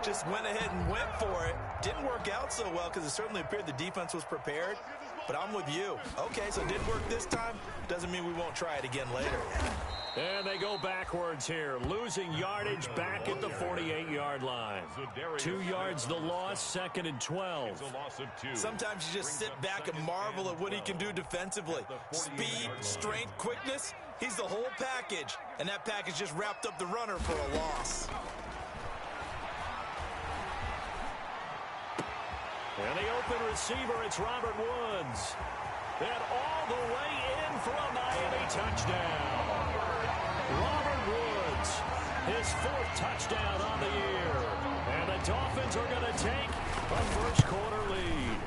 just went ahead and went for it. Didn't work out so well because it certainly appeared the defense was prepared. But I'm with you. Okay, so it didn't work this time. Doesn't mean we won't try it again later. And they go backwards here, losing yardage back at the 48-yard line. 2 yards the loss, 2nd and 12. Sometimes you just sit back and marvel at what he can do defensively. Speed, strength, quickness, he's the whole package. And that package just wrapped up the runner for a loss. And the open receiver, it's Robert Woods. And all the way in for a Miami touchdown. Robert Woods, his 4th touchdown on the year. And the Dolphins are going to take a first-quarter lead.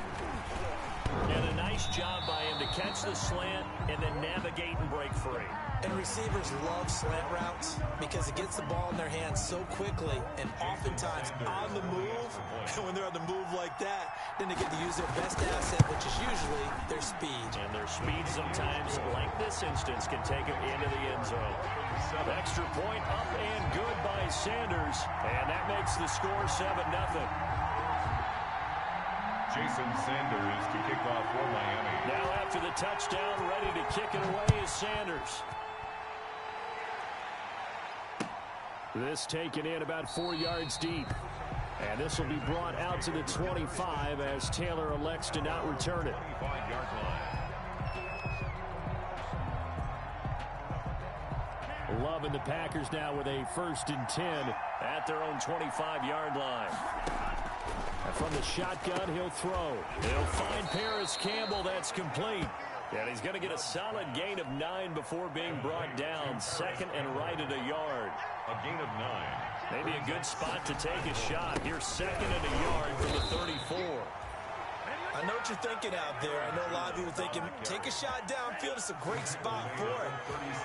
And a nice job by him to catch the slant and then navigate and break free. And receivers love slant routes because it gets the ball in their hands so quickly and oftentimes on the move. And when they're on the move like that, then they get to use their best asset, which is usually their speed. And their speed sometimes, like this instance, can take them into the end zone. Extra point up and good by Sanders. And that makes the score 7-0. Jason Sanders to kick off for Miami. Now after the touchdown, ready to kick it away is Sanders. This taken in about 4 yards deep. And this will be brought out to the 25 as Taylor elects to not return it. 25-yard line. Loving the Packers now with a 1st and 10 at their own 25-yard line. And from the shotgun, he'll throw. He'll find Paris Campbell. That's complete. And he's going to get a solid gain of 9 before being brought down. 2nd and right at a yard. A gain of 9. Maybe a good spot to take a shot. Here's 2nd and a yard from the 34. I know what you're thinking out there. I know a lot of you are thinking, take a shot downfield. It's a great spot for it.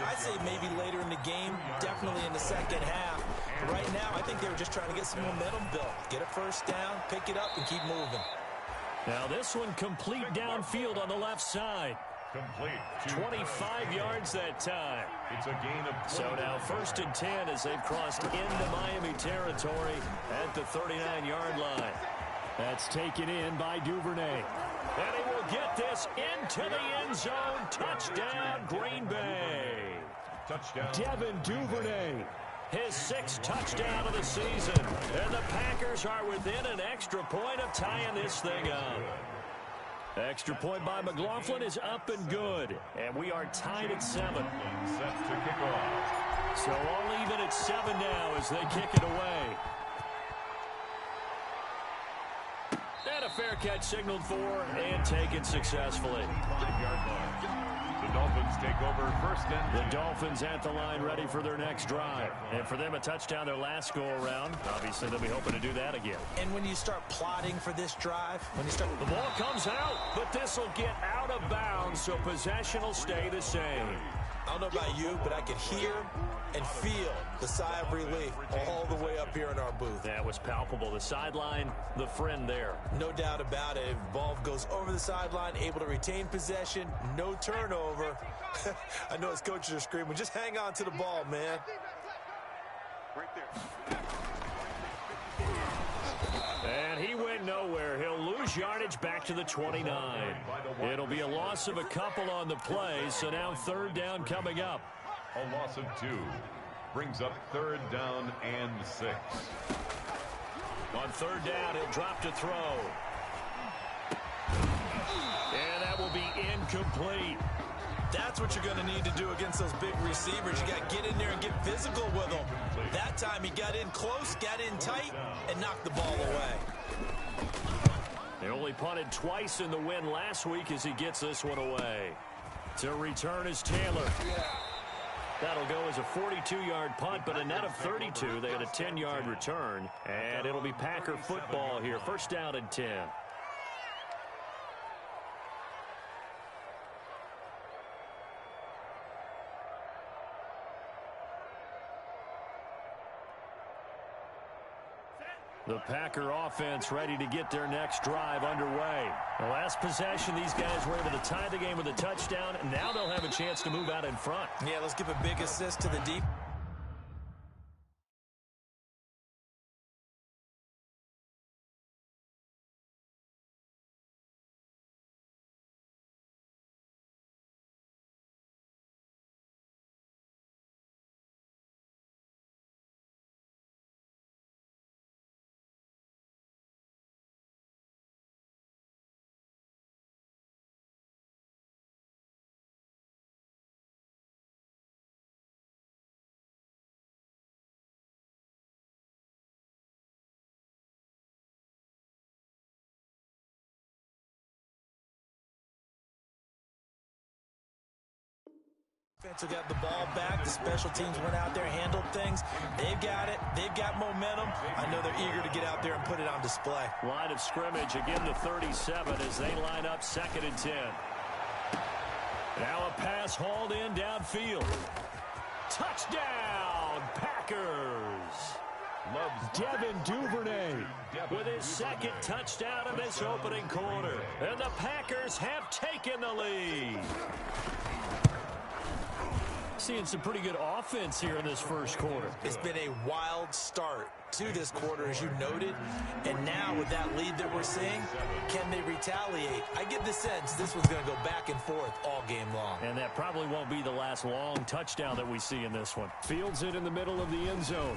I'd say maybe later in the game, definitely in the second half. But right now, I think they were just trying to get some momentum built. Get a first down, pick it up, and keep moving. Now this one complete downfield on the left side. Complete. 25 yards that time. It's a gain of 12. So now 1st and 10 as they've crossed into Miami territory at the 39-yard line. That's taken in by Duvernay. And he will get this into the end zone. Touchdown, Green Bay. Touchdown. Devin Duvernay. His 6th touchdown of the season. And the Packers are within an extra point of tying this thing up. Extra point by McLaughlin is up and good. And we are tied at 7. Set to kick off. So all even at 7 now as they kick it away. And a fair catch signaled for and taken successfully. 5-yard line. The Dolphins take over 1st and 10. The Dolphins at the line ready for their next drive. And for them, a touchdown their last go-around. Obviously, they'll be hoping to do that again. And when you start plotting for this drive, The ball comes out, but this will get out of bounds, so possession will stay the same. I don't know about you, but I could hear and feel the sigh of relief all the way up here in our booth. That was palpable. The sideline, the friend there. No doubt about it. If the ball goes over the sideline, able to retain possession, no turnover. I know his coaches are screaming, just hang on to the ball, man. Right there. And he went nowhere. He'll lose yardage back to the 29. It'll be a loss of a couple on the play, so now 3rd down coming up. A loss of 2. Brings up 3rd down and 6. On 3rd down, he'll drop to throw. And that will be incomplete. That's what you're going to need to do against those big receivers. You got to get in there and get physical with them. That time he got in close, got in tight, and knocked the ball away. They only punted twice in the win last week as he gets this one away. To return is Taylor. That'll go as a 42-yard punt, but a net of 32. They had a 10-yard return, and it'll be Packer football here. 1st down and 10. The Packer offense ready to get their next drive underway. The last possession, these guys were able to tie the game with a touchdown, and now they'll have a chance to move out in front. Yeah, let's give a big assist to the deep. Defense will get the ball back. The special teams went out there, handled things. They've got it. They've got momentum. I know they're eager to get out there and put it on display. Line of scrimmage again to 37 as they line up 2nd and 10. Now a pass hauled in downfield. Touchdown, Packers. Devin Duvernay with his 2nd touchdown of this opening quarter. And the Packers have taken the lead. Seeing some pretty good offense here in this first quarter. It's been a wild start to this quarter, as you noted. And now with that lead that we're seeing, can they retaliate? I get the sense this one's going to go back and forth all game long. And that probably won't be the last long touchdown that we see in this one. Fields it in the middle of the end zone.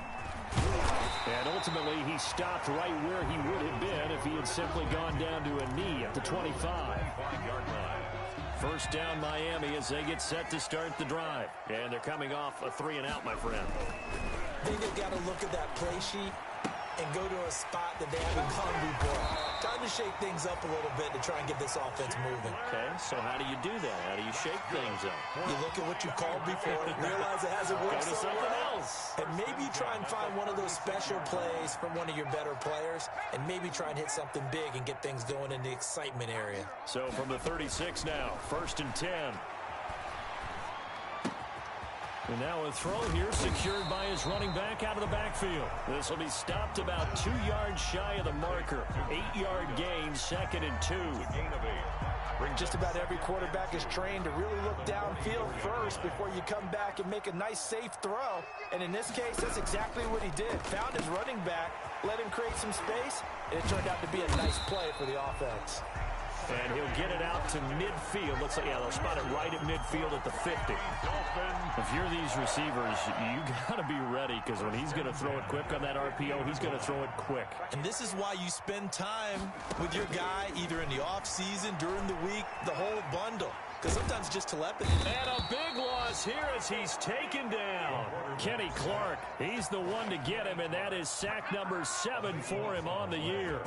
And ultimately, he stopped right where he would have been if he had simply gone down to a knee at the 25-yard line. First down, Miami, as they get set to start the drive. And they're coming off a 3-and-out, my friend. I think they've got to look at that play sheet and go to a spot that they haven't gone before. Time to shake things up a little bit to try and get this offense moving. Okay, so how do you do that? How do you shake things up? You look at what you called before, realize it hasn't worked. Go to something else. And maybe try and find one of those special plays from one of your better players, and maybe try and hit something big and get things going in the excitement area. So from the 36 now, 1st and 10. And now a throw here secured by his running back out of the backfield. This will be stopped about 2 yards shy of the marker. 8-yard gain, 2nd and 2. Just about every quarterback is trained to really look downfield first before you come back and make a nice, safe throw. And in this case, that's exactly what he did. Found his running back, let him create some space, and it turned out to be a nice play for the offense. And he'll get it out to midfield. Looks like, yeah, they'll spot it right at midfield at the 50. If you're these receivers, you got to be ready, because when he's going to throw it quick on that RPO, he's going to throw it quick. And this is why you spend time with your guy either in the offseason, during the week, the whole bundle. Because sometimes just telepathy. And a big loss here as he's taken down. Kenny Clark, he's the one to get him, and that is sack number 7 for him on the year.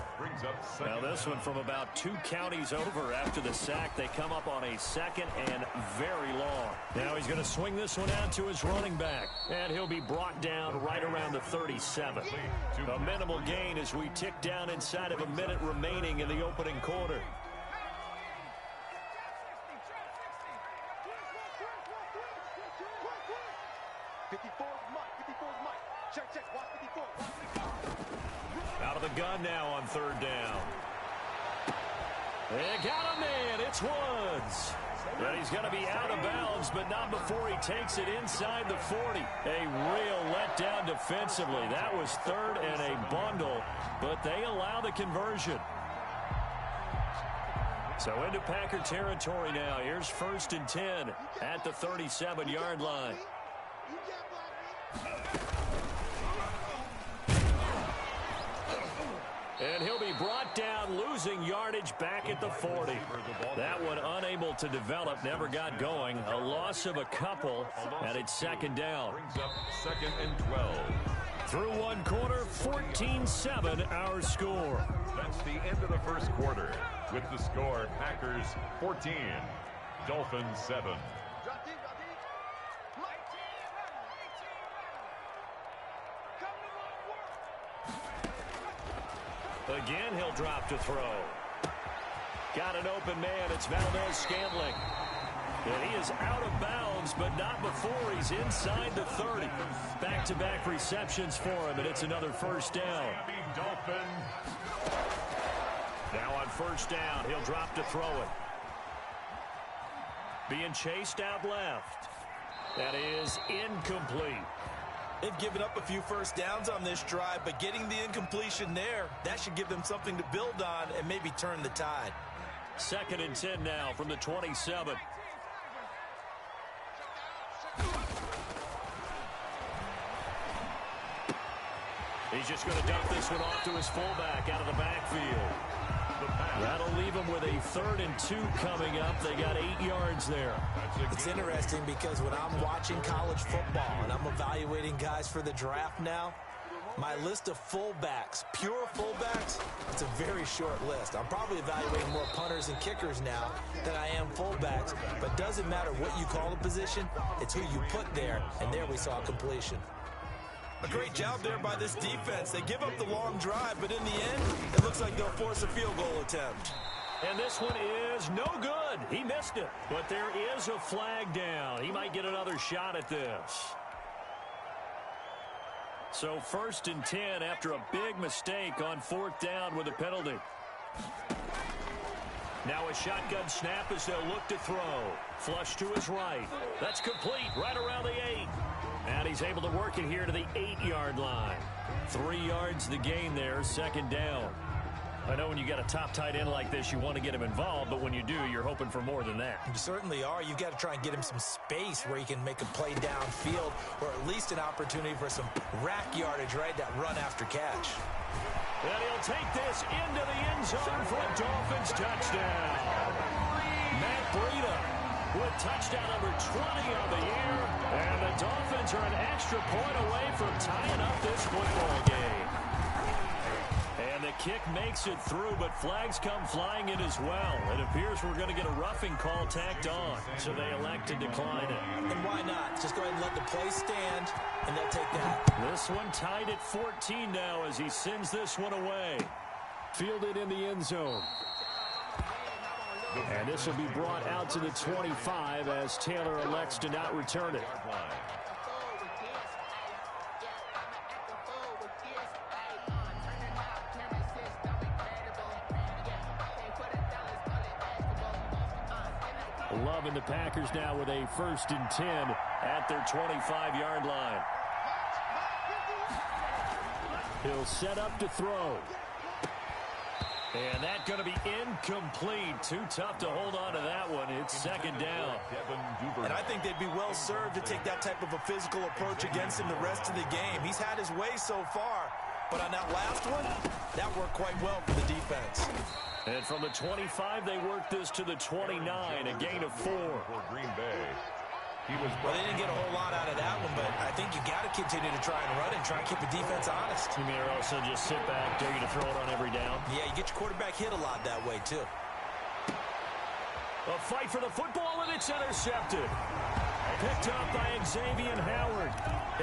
Now this one from about 2 counties over after the sack. They come up on a 2nd and very long. Now he's going to swing this one out to his running back, and he'll be brought down right around the 37. A minimal gain as we tick down inside of a minute remaining in the opening quarter. Out of the gun now on 3rd down. They got a man. It's Woods. But he's going to be out of bounds, but not before he takes it inside the 40. A real letdown defensively. That was 3rd and a bundle, but they allow the conversion. So into Packer territory now. Here's 1st and 10 at the 37-yard line. And he'll be brought down, losing yardage back at the 40. That one unable to develop, never got going. A loss of a couple, and it's 2nd down. Brings up 2nd and 12. Through 1 quarter, 14-7 our score. That's the end of the first quarter. With the score, Packers 14, Dolphins 7. Again, he'll drop to throw. Got an open man. It's Valdez-Scantling. And he is out of bounds, but not before he's inside the 30. Back-to-back receptions for him, and it's another 1st down. Now on 1st down, he'll drop to throw it. Being chased out left. That is incomplete. They've given up a few 1st downs on this drive, but getting the incompletion there, that should give them something to build on and maybe turn the tide. 2nd and 10 now from the 27. He's just going to dump this one off to his fullback out of the backfield. That'll leave him with a 3rd and 2 coming up. They got 8 yards there. It's interesting because when I'm watching college football and I'm evaluating guys for the draft now, My list of fullbacks, pure fullbacks, it's a very short list. I'm probably evaluating more punters and kickers now than I am fullbacks, but doesn't matter what you call the position, it's who you put there, and there we saw completion. A great job there by this defense. They give up the long drive, but in the end, it looks like they'll force a field goal attempt. And this one is no good. He missed it, but there is a flag down. He might get another shot at this. So 1st and 10 after a big mistake on 4th down with a penalty. Now a shotgun snap as they'll look to throw. Flush to his right. That's complete right around the 8. And he's able to work it here to the 8-yard line. 3 yards the gain there, 2nd down. I know when you got a top tight end like this, you want to get him involved, but when you do, you're hoping for more than that. You certainly are. You've got to try and get him some space where he can make a play downfield, or at least an opportunity for some rack yardage, right? That run after catch. And he'll take this into the end zone for a Dolphins touchdown. Matt Breida with touchdown number 20 on the year. And the Dolphins are an extra point away from tying up this football game. And the kick makes it through, but flags come flying in as well. It appears we're going to get a roughing call tacked on, so they elect to decline it. And why not? Just go ahead and let the play stand, and they'll take that. This one tied at 14 now as he sends this one away. Fielded in the end zone. And this will be brought out to the 25 as Taylor elects to not return it. Love in the Packers now with a 1st and 10 at their 25-yard line. He'll set up to throw. And that's going to be incomplete. Too tough to hold on to that one. It's 2nd down. And I think they'd be well served to take that type of a physical approach against him the rest of the game. He's had his way so far, but on that last one, that worked quite well for the defense. And from the 25, they worked this to the 29, a gain of 4. For Green Bay. Well, they didn't get a whole lot out of that one, but I think you got to continue to try and run and try and keep the defense honest. You mean also just sit back, dare you to throw it on every down? Yeah, you get your quarterback hit a lot that way, too. A fight for the football, and it's intercepted. Picked up by Xavier Howard.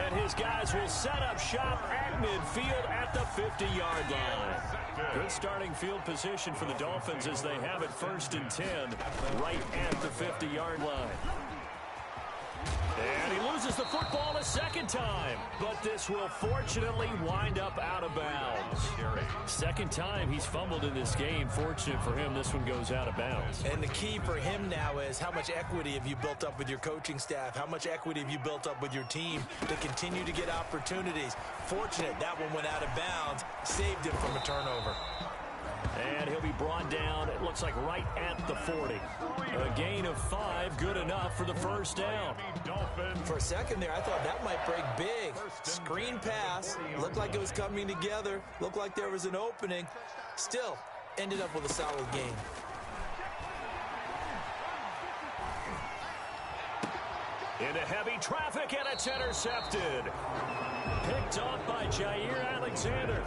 And his guys will set up shop at midfield at the 50-yard line. Good starting field position for the Dolphins as they have it 1st and 10 right at the 50-yard line. And he loses the football a 2nd time, but this will fortunately wind up out of bounds. 2nd time he's fumbled in this game. Fortunate for him, this one goes out of bounds. And the key for him now is how much equity have you built up with your coaching staff? How much equity have you built up with your team to continue to get opportunities? Fortunate that one went out of bounds, saved him from a turnover. And he'll be brought down, it looks like right at the 40. A gain of 5, good enough for the 1st down. For a second there, I thought that might break big. Screen pass, looked like it was coming together, looked like there was an opening. Still, ended up with a solid gain. Into heavy traffic, and it's intercepted. Picked off by Jair Alexander.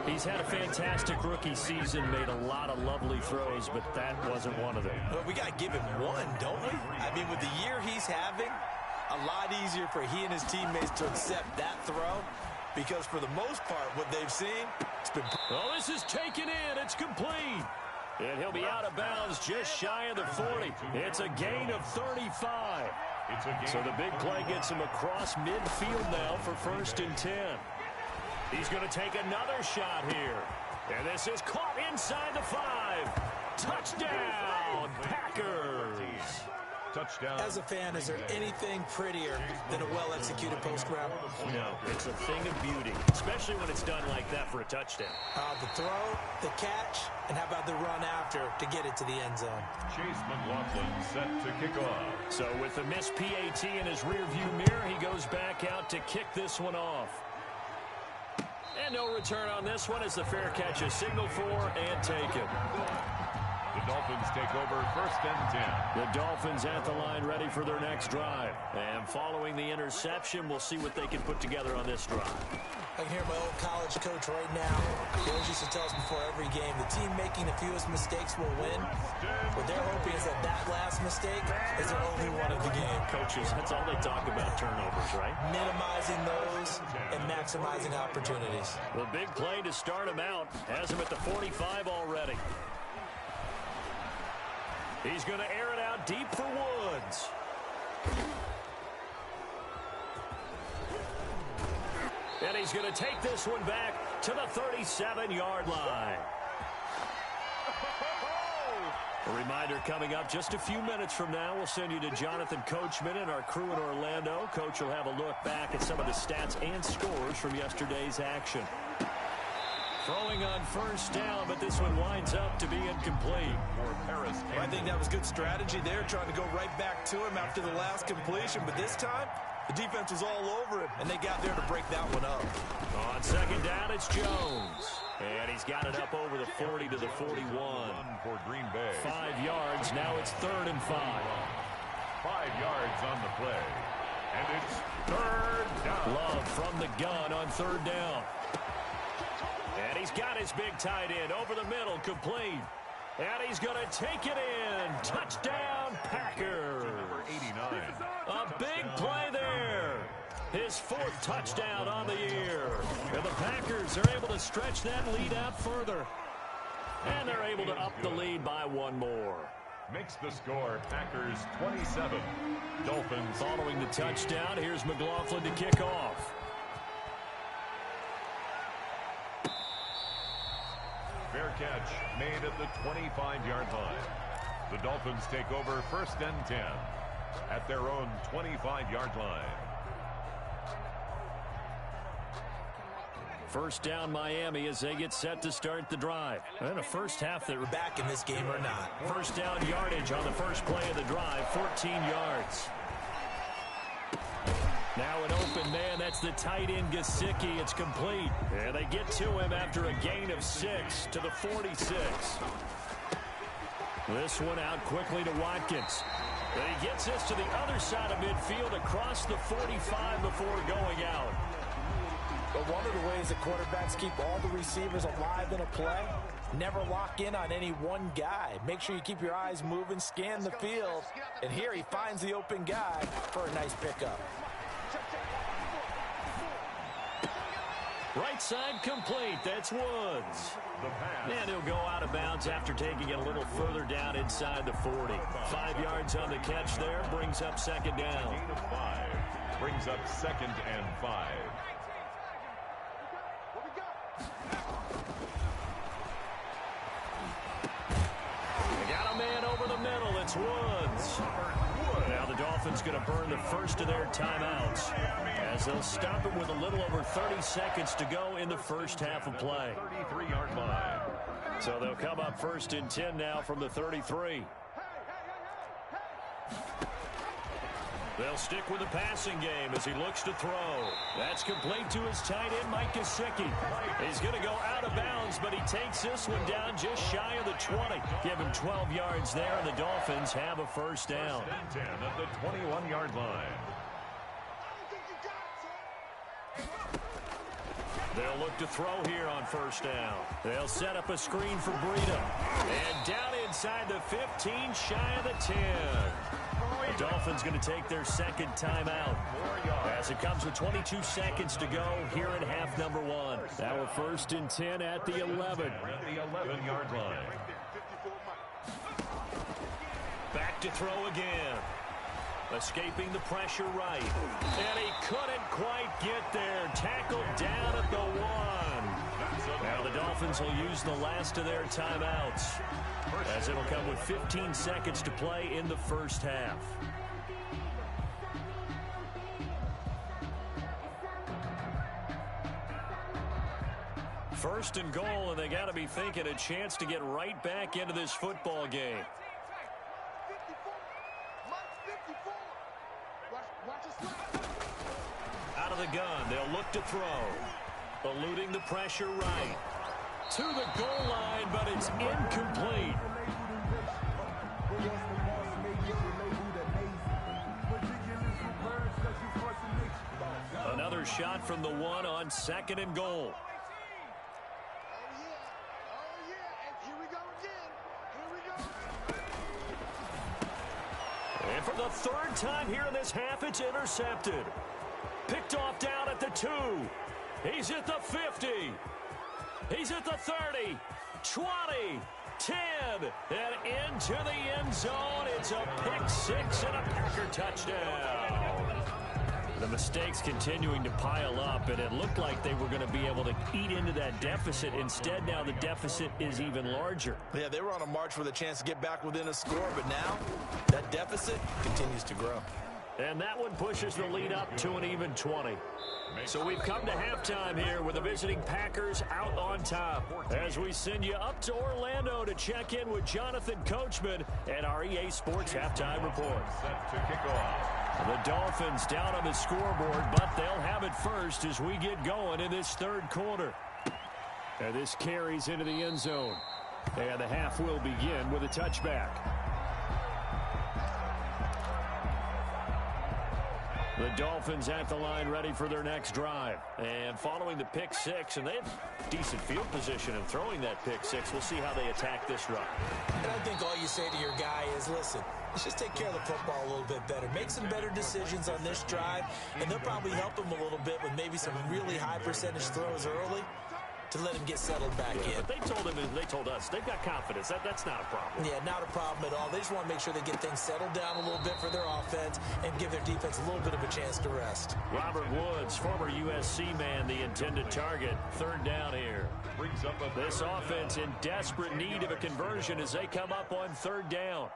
He's had a fantastic rookie season, made a lot of lovely throws, but that wasn't one of them. Well, we got to give him one, don't we? I mean, with the year he's having, a lot easier for he and his teammates to accept that throw, because for the most part, what they've seen, it's been... Well, this is taken in. It's complete. And he'll be out of bounds just shy of the 40. It's a gain of 35. So the big play gets him across midfield now for 1st and 10. He's going to take another shot here. And this is caught inside the 5. Touchdown, Packers. Touchdown. As a fan, is there anything prettier than a well-executed post route? No, it's a thing of beauty, especially when it's done like that for a touchdown. The throw, the catch, and how about the run after to get it to the end zone? Chase McLaughlin set to kick off. So with the missed PAT in his rearview mirror, he goes back out to kick this one off. And no return on this one as the fair catch is signaled for and taken. The Dolphins take over 1st and 10. The Dolphins at the line ready for their next drive. And following the interception, we'll see what they can put together on this drive. I can hear my old college coach right now. He always used to tell us before every game, the team making the fewest mistakes will win. What they're hoping is that that last mistake is their only one of the game. Coaches, that's all they talk about, turnovers, right? Minimizing those and maximizing opportunities. The big play to start him out has him at the 45 already. He's going to air it out deep for Woods. And he's going to take this one back to the 37-yard line. A reminder coming up just a few minutes from now. We'll send you to Jonathan Coachman and our crew in Orlando. Coach will have a look back at some of the stats and scores from yesterday's action. Throwing on first down, but this one winds up to be incomplete. I think that was good strategy there, trying to go right back to him after the last completion. But this time, the defense was all over him, and they got there to break that one up. On second down, it's Jones. And he's got it up over the 40 to the 41. For Green Bay. 5 yards. Now it's 3rd and 5. 5 yards on the play. And it's 3rd down. Love from the gun on 3rd down. And he's got his big tight end over the middle, complete. And he's going to take it in. Touchdown, Packers. Number 89. A big play there. His 4th touchdown on the year. And the Packers are able to stretch that lead out further. And they're able to up the lead by 1 more. Makes the score Packers 27. Dolphins. Following the touchdown, here's McLaughlin to kick off. Fair catch made at the 25-yard line. The Dolphins take over 1st and 10 at their own 25-yard line. First down Miami as they get set to start the drive. And a first half that we're Back in this game or not. first down yardage on the first play of the drive, 14 yards. Now an open man, that's the tight end Gesicki. It's complete. And they get to him after a gain of 6 to the 46. This one out quickly to Watkins. And he gets this to the other side of midfield across the 45 before going out. But one of the ways that quarterbacks keep all the receivers alive in a play, never lock in on any one guy. Make sure you keep your eyes moving, scan the field. And here he finds the open guy for a nice pickup. Right side complete. That's Woods. And he'll go out of bounds after taking it a little further down inside the 40. 5 yards on the catch there. Brings up 2nd down. Gain of 5. Brings up 2nd and 5. They got a man over the middle. It's Woods. Now the Dolphins going to burn the first of their timeouts as they'll stop it with a little over 30 seconds to go in the first half of play. 33-yard line. So they'll come up 1st and 10 now from the 33. They'll stick with the passing game as he looks to throw. That's complete to his tight end, Mike Gesicki. He's going to go out of bounds, but he takes this one down just shy of the 20. Give him 12 yards there, and the Dolphins have a first down. 1st and 10 at the 21-yard line. They'll look to throw here on first down. They'll set up a screen for Breida. And down inside the 15, shy of the 10. The Dolphins going to take their 2nd timeout as it comes with 22 seconds to go here in half number 1. Now a 1st and 10 at the 11. At the 11-yard line. Back to throw again. Escaping the pressure right. And he couldn't quite get there. Tackled down at the 1. Now the Dolphins will use the last of their timeouts as it'll come with 15 seconds to play in the first half. First and goal, and they got to be thinking a chance to get right back into this football game. Out of the gun, they'll look to throw. Eluding the pressure right. To the goal line, but it's incomplete. Another shot from the one on 2nd and goal. And for the 3rd time here in this half, it's intercepted. Picked off down at the 2. He's at the 50. He's at the 30. 20. 10. And into the end zone. It's a pick 6 and a Packer touchdown. The mistakes continuing to pile up, and it looked like they were going to be able to eat into that deficit. Instead, now the deficit is even larger. Yeah, they were on a march with a chance to get back within a score, but now that deficit continues to grow. And that one pushes the lead up to an even 20. So we've come to halftime here with the visiting Packers out on top. As we send you up to Orlando to check in with Jonathan Coachman and our EA Sports Halftime Report. Set to kick off. The Dolphins down on the scoreboard, but they'll have it first as we get going in this 3rd quarter. And this carries into the end zone. And the half will begin with a touchback. The Dolphins at the line ready for their next drive. And following the pick 6, and they have decent field position in throwing that pick 6. We'll see how they attack this drive. And I think all you say to your guy is, listen, let's just take care of the football a little bit better. Make some better decisions on this drive, and they'll probably help him a little bit with maybe some really high percentage throws early to let him get settled back in. But they told him, and they told us, they've got confidence. That's not a problem. Yeah, not a problem at all. They just want to make sure they get things settled down a little bit for their offense and give their defense a little bit of a chance to rest. Robert Woods, former USC man, the intended target. 3rd down here. Brings up a This offense in desperate need of a conversion as they come up on 3rd down.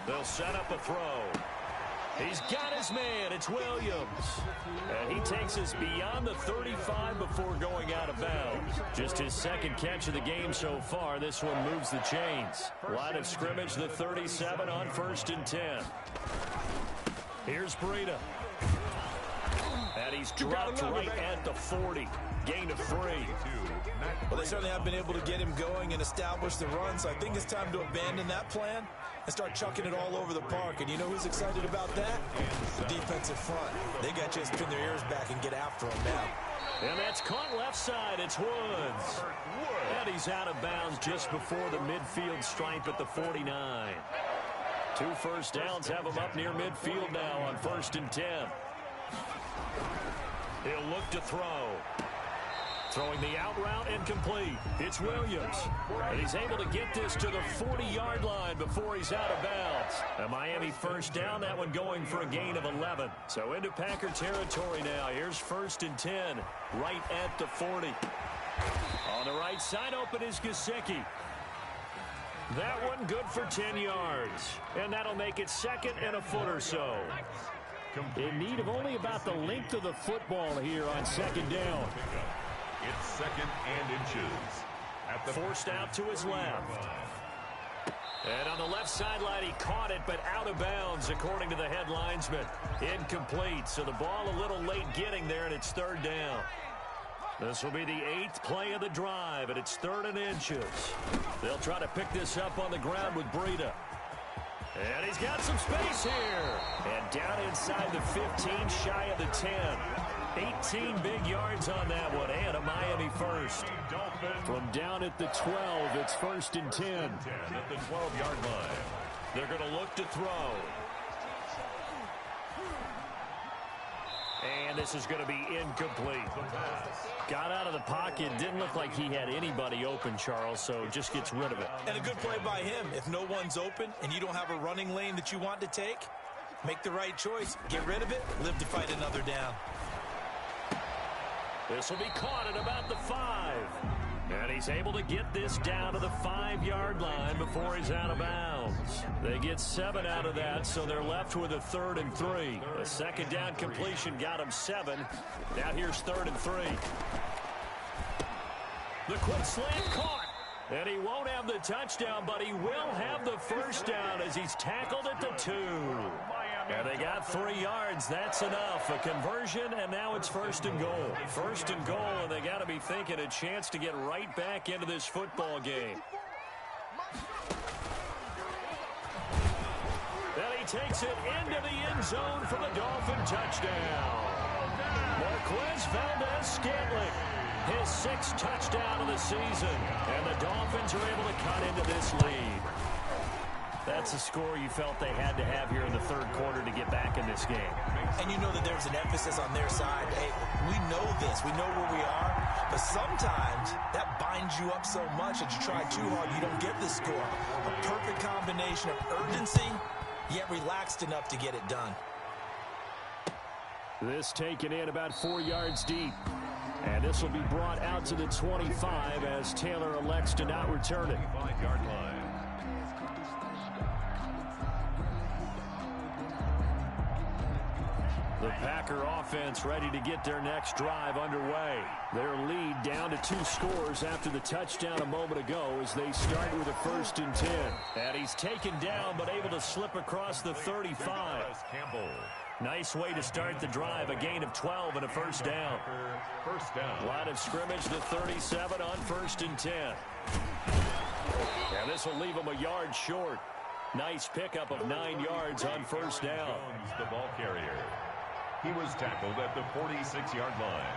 They'll set up a throw. He's got his man. It's Williams. And he takes us beyond the 35 before going out of bounds. Just his 2nd catch of the game so far. This one moves the chains. Line of scrimmage, the 37 on 1st and 10. Here's Breida. And he's dropped right at the 40. Gain of 3. Well, they certainly have been able to get him going and establish the run, so I think it's time to abandon that plan and start chucking it all over the park. And you know who's excited about that? The defensive front. They got to just pin their ears back and get after him now. And that's caught left side. It's Woods. And he's out of bounds just before the midfield stripe at the 49. 2 first downs have him up near midfield now on 1st and 10. He'll look to throw. Throwing the out route incomplete. It's Williams. And he's able to get this to the 40-yard line before he's out of bounds. A Miami 1st down, that one going for a gain of 11. So into Packer territory now. Here's 1st and 10, right at the 40. On the right side, open is Gesicki. That one good for 10 yards. And that'll make it 2nd and a foot or so. In need of only about the length of the football here on 2nd down. It's 2nd and inches. At the forced out to his left. And on the left sideline, he caught it, but out of bounds, according to the head linesman. Incomplete, so the ball a little late getting there, and it's 3rd down. This will be the 8th play of the drive, and it's 3rd and inches. They'll try to pick this up on the ground with Breida. And he's got some space here. And down inside the 15, shy of the 10. 18 big yards on that one, and a Miami 1st. From down at the 12, it's 1st and 10. At the 12-yard line. They're going to look to throw. And this is going to be incomplete. Got out of the pocket. Didn't look like he had anybody open, Charles, so just gets rid of it. And a good play by him. If no one's open and you don't have a running lane that you want to take, make the right choice. Get rid of it. Live to fight another down. This will be caught at about the 5. And he's able to get this down to the 5-yard line before he's out of bounds. They get 7 out of that, so they're left with a 3rd and 3. A 2nd down completion got him 7. Now here's 3rd and 3. The quick slant caught. And he won't have the touchdown, but he will have the 1st down as he's tackled at the 2. And they got 3 yards. That's enough. A conversion, and now it's 1st and goal. 1st and goal, and they got to be thinking a chance to get right back into this football game. And he takes it into the end zone for the Dolphin touchdown. Marquez Valdez-Scantling, his 6th touchdown of the season. And the Dolphins are able to cut into this lead. That's a score you felt they had to have here in the third quarter to get back in this game. And you know that there's an emphasis on their side. Hey, we know this. We know where we are. But sometimes that binds you up so much that you try too hard, you don't get the score. A perfect combination of urgency, yet relaxed enough to get it done. This taken in about 4 yards deep. And this will be brought out to the 25 as Taylor elects to not return it. 5-yard line. The Packer offense ready to get their next drive underway. Their lead down to 2 scores after the touchdown a moment ago as they start with a 1st and 10. And he's taken down but able to slip across the 35. Nice way to start the drive. A gain of 12 and a 1st down. First down. Line of scrimmage, the 37 on 1st and 10. And this will leave him a yard short. Nice pickup of 9 yards on 1st down. Jones, the ball carrier. He was tackled at the 46-yard line.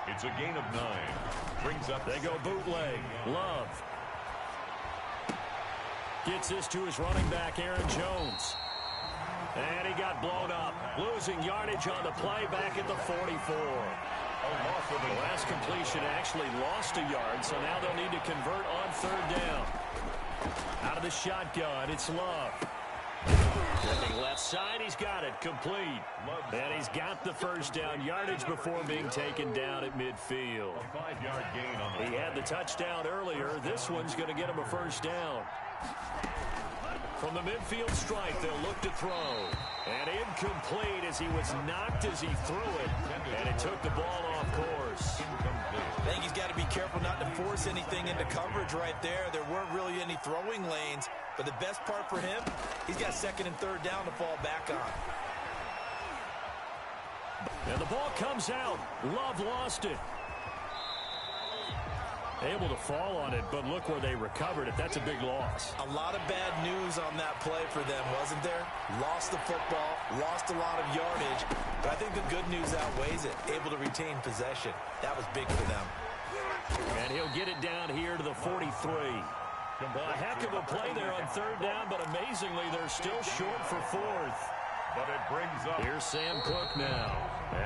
It's a gain of 9. Brings up. They go bootleg. Love. Gets this to his running back, Aaron Jones. And he got blown up. Losing yardage on the play back at the 44. The last completion actually lost a yard, so now they'll need to convert on 3rd down. Out of the shotgun, it's Love. Looking left side, he's got it. Complete. And he's got the 1st down. Yardage before being taken down at midfield. A 5-yard gain on the He had the touchdown earlier. This one's going to get him a 1st down. From the midfield strike, they'll look to throw. And incomplete as he was knocked as he threw it. And it took the ball off course. I think he's got to be careful not to force anything into coverage right there. There weren't really any throwing lanes. But the best part for him, he's got 2nd and 3rd down to fall back on. And the ball comes out. Love lost it. Able to fall on it, but look where they recovered it. That's a big loss. A lot of bad news on that play for them, wasn't there? Lost the football, lost a lot of yardage, but I think the good news outweighs it. Able to retain possession. That was big for them. And he'll get it down here to the 43. A heck of a play there on 3rd down, but amazingly, they're still short for 4th. But it brings up. Here's Sam Cook now,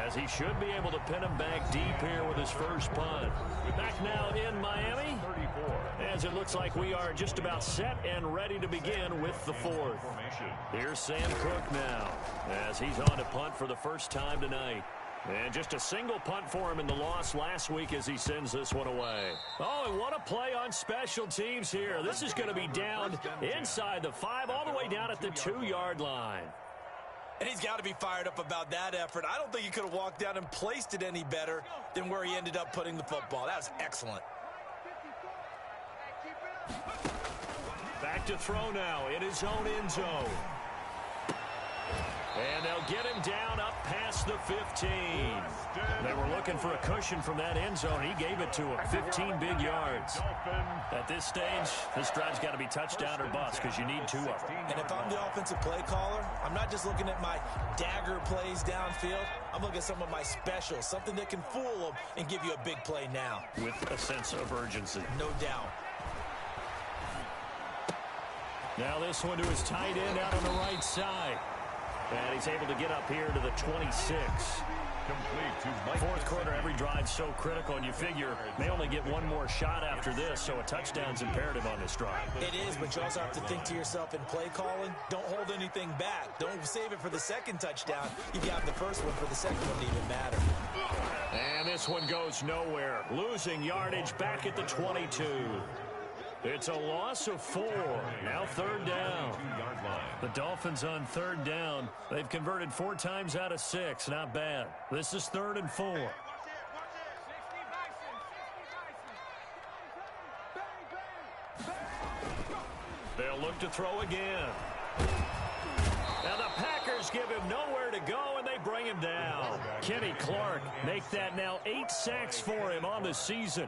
as he should be able to pin him back deep here with his 1st punt. Back now in Miami, 34. as it looks like we are just about set and ready to begin with the 4th. Here's Sam Cook now, as he's on to punt for the 1st time tonight. And just a single punt for him in the loss last week as he sends this one away. Oh, and what a play on special teams here. This is going to be down inside the 5, all the way down at the 2-yard line. And he's got to be fired up about that effort. I don't think he could have walked down and placed it any better than where he ended up putting the football. That was excellent. Back to throw now in his own end zone. And they'll get him down up past the 15. They were looking for a cushion from that end zone. He gave it to him. 15 big yards. At this stage, this drive's got to be touchdown or bust because you need 2 of them. And if I'm the offensive play caller, I'm not just looking at my dagger plays downfield. I'm looking at some of my specials, something that can fool them and give you a big play now. With a sense of urgency. No doubt. Now this one to his tight end out on the right side. And he's able to get up here to the 26. Complete to Mike. 4th quarter, every drive's so critical, and you figure they only get one more shot after this, so a touchdown's imperative on this drive. It is, but you also have to think to yourself in play calling, don't hold anything back. Don't save it for the 2nd touchdown. You got the 1st one for the 2nd one to even matter. And this one goes nowhere. Losing yardage back at the 22. It's a loss of 4. Now 3rd down. The Dolphins on 3rd down. They've converted 4 times out of 6. Not bad. This is 3rd and 4. They'll look to throw again. Now the Packers give him nowhere to go, and they bring him down. Kenny Clark make that now 8 sacks for him on the season.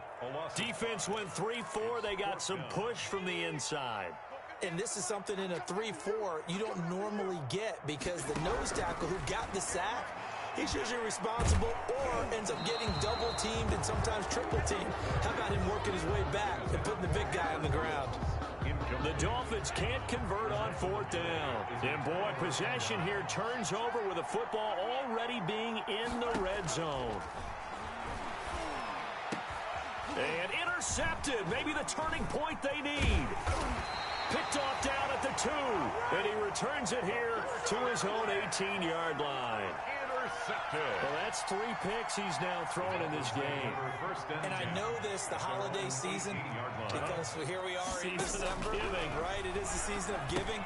Defense went 3-4. They got some push from the inside. And this is something in a 3-4 you don't normally get because the nose tackle who got the sack he's usually responsible or ends up getting double-teamed and sometimes triple-teamed. How about him working his way back and putting the big guy on the ground? The Dolphins can't convert on 4th down. And, boy, possession here turns over with the football already being in the red zone. And intercepted. Maybe the turning point they need. Picked off down at the 2. And he returns it here to his own 18-yard line. Well, that's 3 picks he's now thrown in this game. And I know this, the holiday season, because here we are in December. Right, it is the season of giving.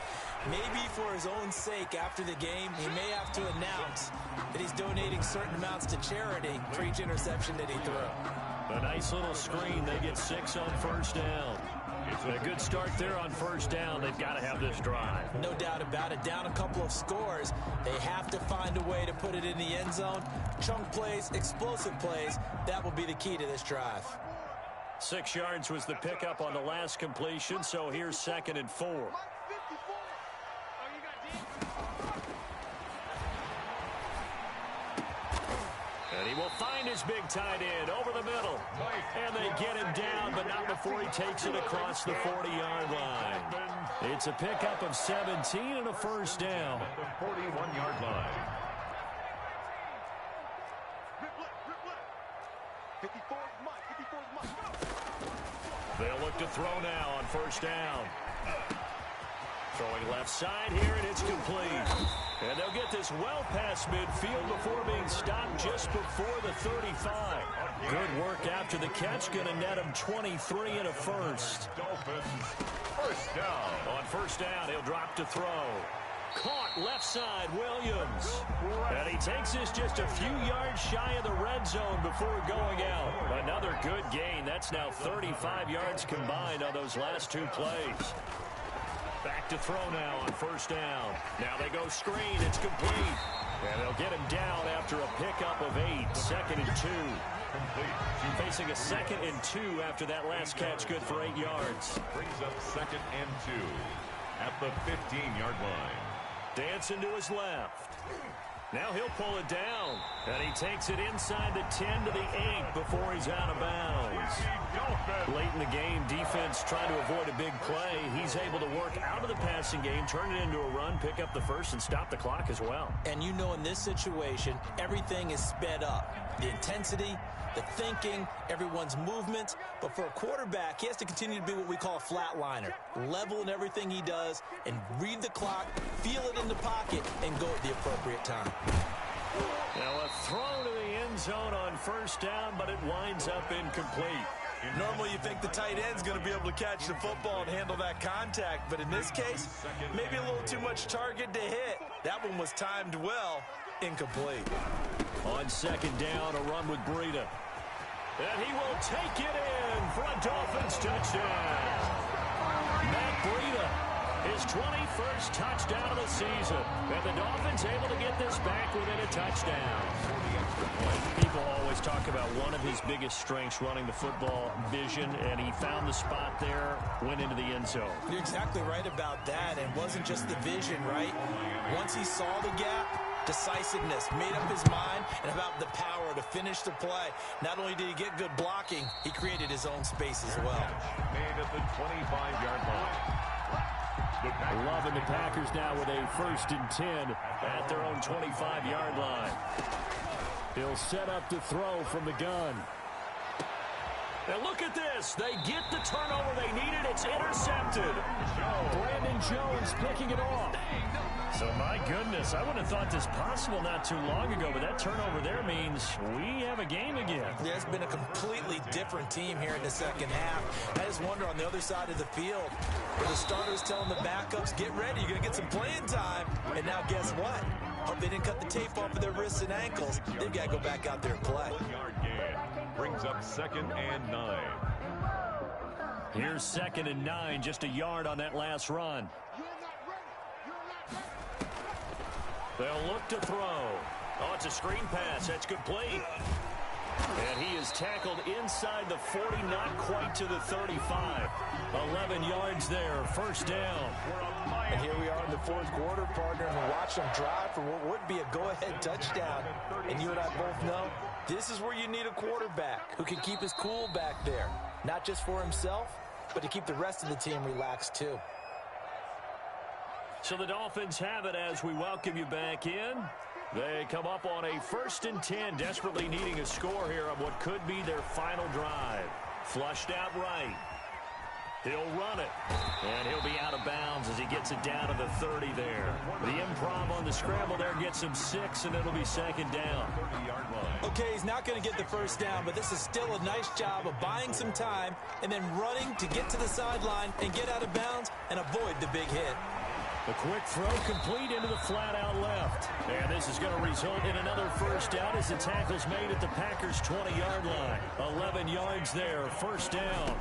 Maybe for his own sake, after the game, he may have to announce that he's donating certain amounts to charity for each interception that he threw. A nice little screen. They get 6 on 1st down. A good start there on 1st down. They've got to have this drive. No doubt about it. Down a couple of scores. They have to find a way to put it in the end zone. Chunk plays, explosive plays. That will be the key to this drive. 6 yards was the pickup on the last completion, so here's 2nd and 4. And he will find his big tight end over the middle. And they get him down, but not before he takes it across the 40-yard line. It's a pickup of 17 and a 1st down. The 41-yard line. They'll look to throw now on 1st down. Throwing left side here, and it's complete. And they'll get this well past midfield before being stopped just before the 35. Good work after the catch. Going to net him 23 and a 1st. Dolphins, 1st down. On 1st down, he'll drop to throw. Caught left side, Williams. And he takes this just a few yards shy of the red zone before going out. Another good gain. That's now 35 yards combined on those last 2 plays. Back to throw now on 1st down. Now they go screen. It's complete. And they'll get him down after a pickup of 8. 2nd and 2. Facing a 2nd and 2 after that last catch. Good for 8 yards. Brings up 2nd and 2 at the 15-yard line. Dancing to his left. Now he'll pull it down. And he takes it inside the 10 to the 8 before he's out of bounds. Late in the game, defense trying to avoid a big play. He's able to work out of the passing game, turn it into a run, pick up the 1st, and stop the clock as well. And you know in this situation, everything is sped up. The intensity, the thinking, everyone's movement. But for a quarterback, he has to continue to be what we call a flatliner. Level in everything he does and read the clock, feel it in the pocket, and go at the appropriate time. Now a throw to the end zone on 1st down, but it winds up incomplete. Normally you think the tight end's going to be able to catch the football and handle that contact, but in this case, maybe a little too much target to hit. That one was timed well, incomplete. On 2nd down, a run with Breida. And he will take it in for a Dolphins touchdown. Matt Breida, his 21st touchdown of the season. And the Dolphins able to get this back within a touchdown. People always talk about one of his biggest strengths, running the football, vision, and he found the spot there, went into the end zone. You're exactly right about that. And it wasn't just the vision, right? Once he saw the gap, decisiveness, made up his mind, and about the power to finish the play. Not only did he get good blocking, he created his own space as well. Made at the 25-yard line. Loving the Packers now with a 1st and 10 at their own 25-yard line. He'll set up to throw from the gun. Now look at this. They get the turnover they needed. It's intercepted. Brandon Jones picking it off. So, my goodness, I wouldn't have thought this possible not too long ago, but that turnover there means we have a game again. There's been a completely different team here in the 2nd half. I just wonder on the other side of the field, where the starters telling the backups, get ready, you're going to get some playing time. And now guess what? Hope they didn't cut the tape off of their wrists and ankles. They've got to go back out there and play. 1-yard gain brings up 2nd and 9. Here's 2nd and 9, just a yard on that last run. They'll look to throw. Oh, it's a screen pass. That's complete. And he is tackled inside the 40, not quite to the 35. 11 yards there, first down. And here we are in the fourth quarter, partner, and we watch them drive for what would be a go-ahead touchdown. And you and I both know this is where you need a quarterback who can keep his cool back there, not just for himself, but to keep the rest of the team relaxed too. So the Dolphins have it as we welcome you back in. They come up on a 1st and 10, desperately needing a score here on what could be their final drive. Flushed out right. He'll run it, and he'll be out of bounds as he gets it down to the 30 there. The improv on the scramble there gets him 6, and it'll be second down. Okay, he's not going to get the first down, but this is still a nice job of buying some time and then running to get to the sideline and get out of bounds and avoid the big hit. A quick throw complete into the flat out left. And this is going to result in another first down as the tackle's made at the Packers' 20-yard line. 11 yards there, first down.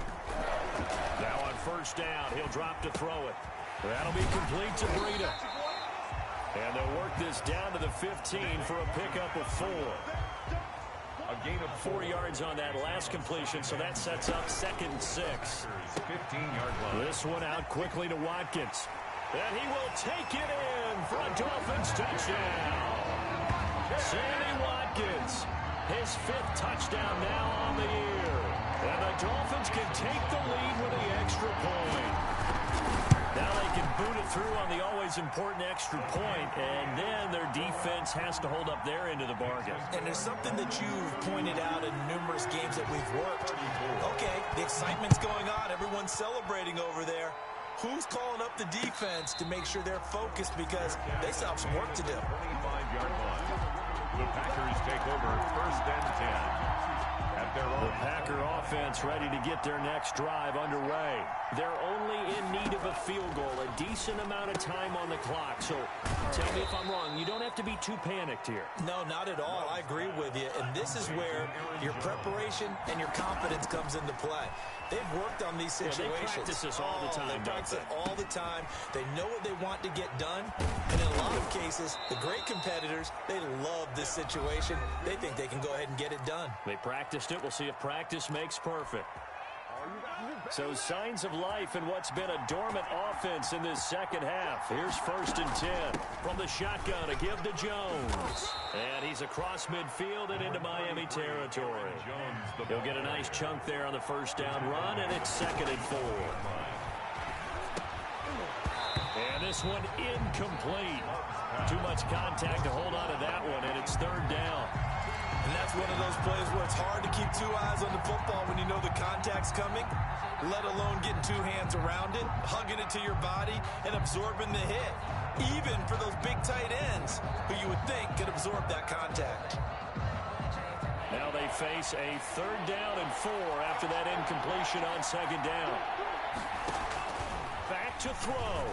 Now on first down, he'll drop to throw it. That'll be complete to Breida. And they'll work this down to the 15 for a pickup of 4. A gain of 4 yards on that last completion, so that sets up 2nd and 6. 15-yard line. This one out quickly to Watkins. And he will take it in for a Dolphins touchdown. Sammy Watkins, his 5th touchdown now on the year. And the Dolphins can take the lead with the extra point. Now they can boot it through on the always important extra point, and then their defense has to hold up their end of the bargain. And there's something that you've pointed out in numerous games that we've worked. Okay, the excitement's going on. Everyone's celebrating over there. Who's calling up the defense to make sure they're focused because they still have some work to do? 25-yard line. The Packers take over 1st and 10. At their own. The Packer offense ready to get their next drive underway. They're only in need of a field goal, a decent amount of time on the clock. So tell me if I'm wrong. You don't have to be too panicked here. No, not at all. I agree with you. And this is where your preparation and your confidence comes into play. They've worked on these situations. They practice this all the time. They practice it all the time. They know what they want to get done. And in a lot of cases, the great competitors, they love this situation. They think they can go ahead and get it done. They practiced it. We'll see if practice makes perfect. So signs of life in what's been a dormant offense in this second half. Here's 1st and 10 from the shotgun, a give to Jones. And he's across midfield and into Miami territory. He'll get a nice chunk there on the first down run, and it's 2nd and 4. And this one incomplete. Too much contact to hold on to that one, and it's 3rd down. And that's one of those plays where it's hard to keep 2 eyes on the football when you know the contact's coming, let alone getting 2 hands around it, hugging it to your body, and absorbing the hit, even for those big tight ends who you would think could absorb that contact. Now they face a 3rd down and 4 after that incompletion on 2nd down. Back to throw.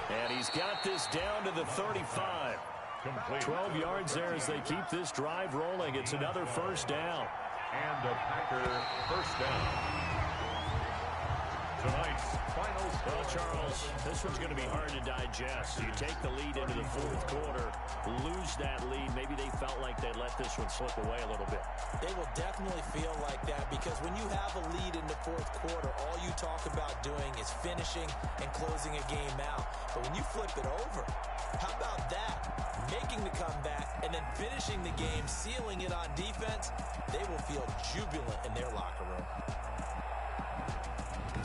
And he's got this down to the 35. Complete. 12 yards there as they keep this drive rolling. It's another first down. And a Packer first down. Tonight's final score. Well, Charles, this one's going to be hard to digest. You take the lead into the fourth quarter, lose that lead. Maybe they felt like they let this one slip away a little bit. They will definitely feel like that because when you have a lead in the fourth quarter, all you talk about doing is finishing and closing a game out. But when you flip it over, how about that? Making the comeback and then finishing the game, sealing it on defense, they will feel jubilant in their locker room.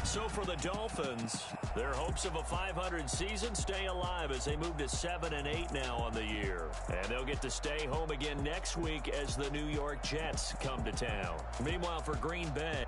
So for the Dolphins, their hopes of a 500 season stay alive as they move to 7-8 now on the year. And they'll get to stay home again next week as the New York Jets come to town. Meanwhile, for Green Bay,